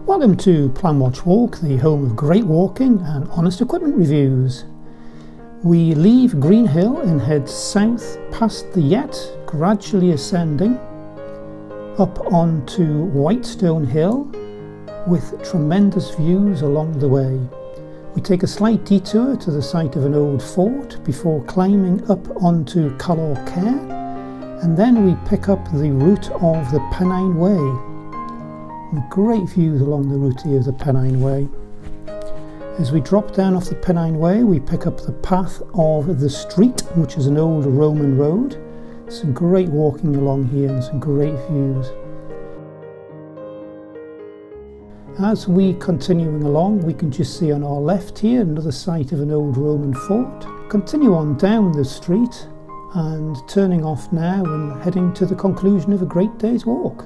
Welcome to Plan Watch Walk, the home of great walking and honest equipment reviews. We leave Green Hill and head south past the yet gradually ascending up onto Whitestone Hill with tremendous views along the way. We take a slight detour to the site of an old fort before climbing up onto Callaw Cairn, and then we pick up the route of the Pennine Way. Great views along the route here of the Pennine Way. As we drop down off the Pennine Way, we pick up the path of the street, which is an old Roman road. Some great walking along here and some great views. As we continuing along, we can just see on our left here another site of an old Roman fort. Continue on down the street and turning off now and heading to the conclusion of a great day's walk.